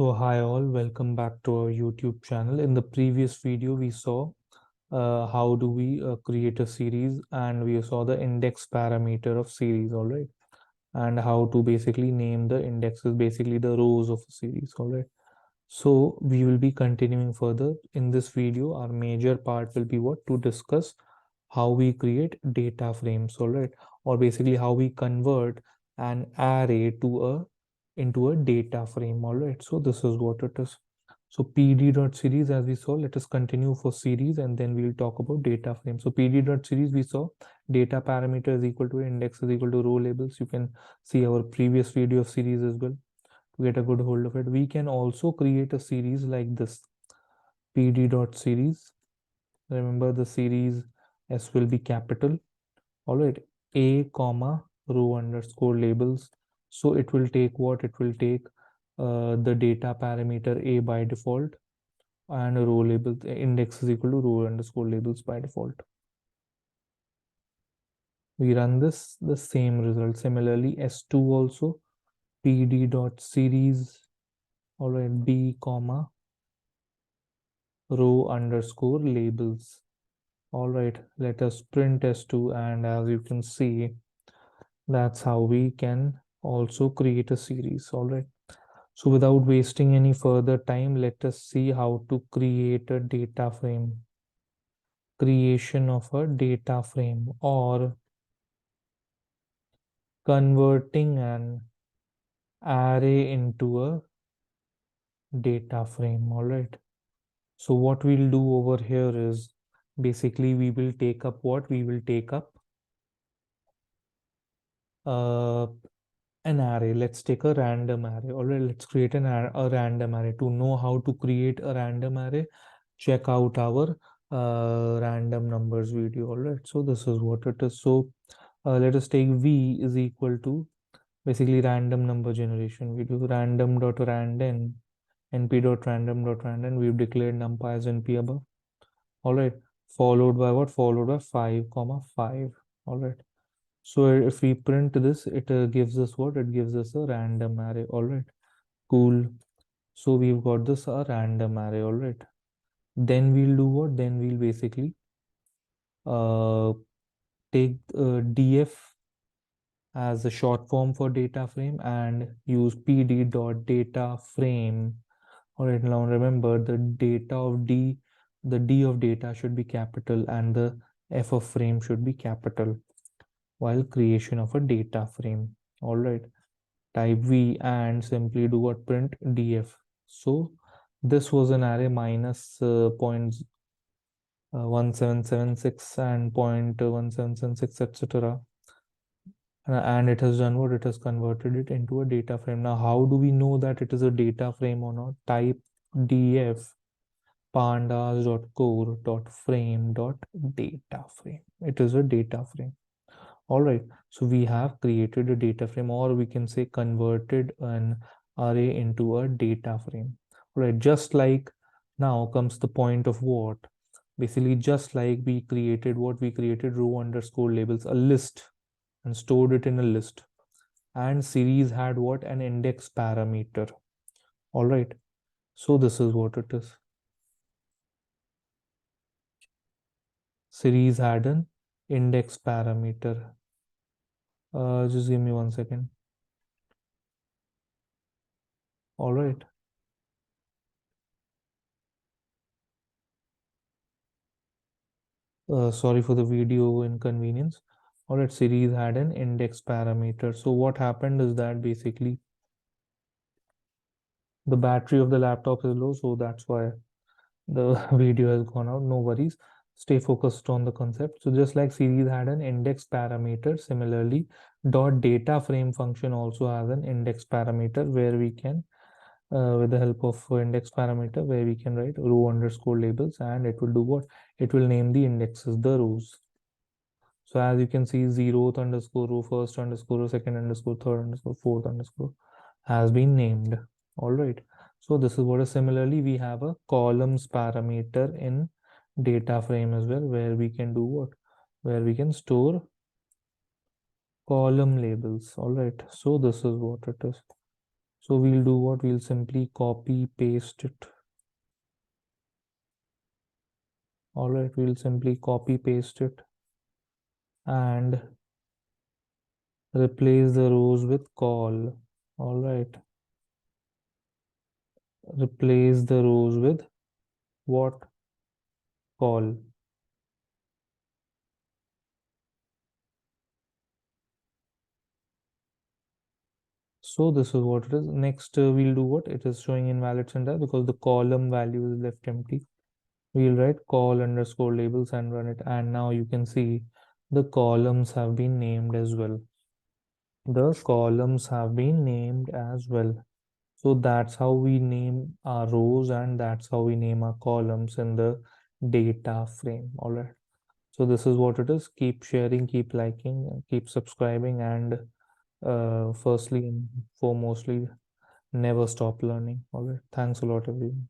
So hi all, welcome back to our YouTube channel. In the previous video, we saw how do we create a series, and we saw the index parameter of series, all right, and how to basically name the indexes, basically the rows of a series, all right. So we will be continuing further. In this video, our major part will be what to discuss how we create data frames, all right, or basically how we convert an array to a into a data frame, all right. So this is what it is. So pd.series, as we saw, let us continue for series and then we'll talk about data frame. So pd.series, we saw data parameter is equal to index is equal to row labels. You can see our previous video of series as well to get a good hold of it. We can also create a series like this, pd.series. Remember, the series s will be capital, all right, a comma row underscore labels. So it will take what? It will take the data parameter a by default, and a row label index is equal to row underscore labels by default. We run this, the same result. Similarly, s2 also, pd.series, all right, b comma row underscore labels. All right, let us print s2, and as you can see, that's how we can also create a series. All right, so without wasting any further time, let us see how to create a data frame. Creation of a data frame, or converting an array into a data frame. All right, so what we'll do over here is basically we will take up what? We will take up uh, an array. Let's take a random array. All right, let's create a random array. To know how to create a random array, check out our random numbers video. All right, so this is what it is. So let us take v is equal to basically random number generation. We do random.random np.random.random. We've declared numpy as np above. All right, followed by what? Followed by 5 comma 5. All right, so if we print this, it gives us what? It gives us a random array. All right, cool. So we've got this a random array. All right, then we'll do what? Then we'll basically uh, take df as a short form for data frame and use pd.data frame. All right, now remember the data of d, the d of data should be capital and the f of frame should be capital while creation of a data frame. All right, type v and simply do what? Print df. So this was an array minus 0.1776 and 0.1776, etc. And it has done what? It has converted it into a data frame. Now how do we know that it is a data frame or not? Type df pandas.core.frame.data frame. It is a data frame. All right, so we have created a data frame, or we can say converted an array into a data frame. All right, just like now comes the point of what? Basically, just like we created what? We created row underscore labels, a list, and stored it in a list. And series had what? An index parameter. All right, so this is what it is. Series had an index parameter. Just give me 1 second. All right. Sorry for the video inconvenience. All right, series had an index parameter. So what happened is that basically the battery of the laptop is low, so that's why the video has gone out. No worries. Stay focused on the concept. So just like series had an index parameter, similarly, dot data frame function also has an index parameter where we can, with the help of index parameter, where we can write row underscore labels, and it will do what? It will name the indexes, the rows. So as you can see, zeroth underscore row, first underscore row, second underscore, third underscore, fourth underscore has been named. All right. So this is what is. Similarly, we have a columns parameter in data frame as well, where we can do what? Where we can store column labels. All right. So this is what it is. So we'll do what? We'll simply copy paste it. All right, we'll simply copy paste it and replace the rows with call. All right, replace the rows with what? Call. So this is what it is. Next, we'll do what? It is showing invalid syntax because the column value is left empty. We'll write call underscore labels and run it. And now you can see the columns have been named as well. The columns have been named as well. So that's how we name our rows and that's how we name our columns in the data frame. All right. So this is what it is. Keep sharing, keep liking, keep subscribing, and firstly and foremostly, never stop learning. All right. Thanks a lot, everyone.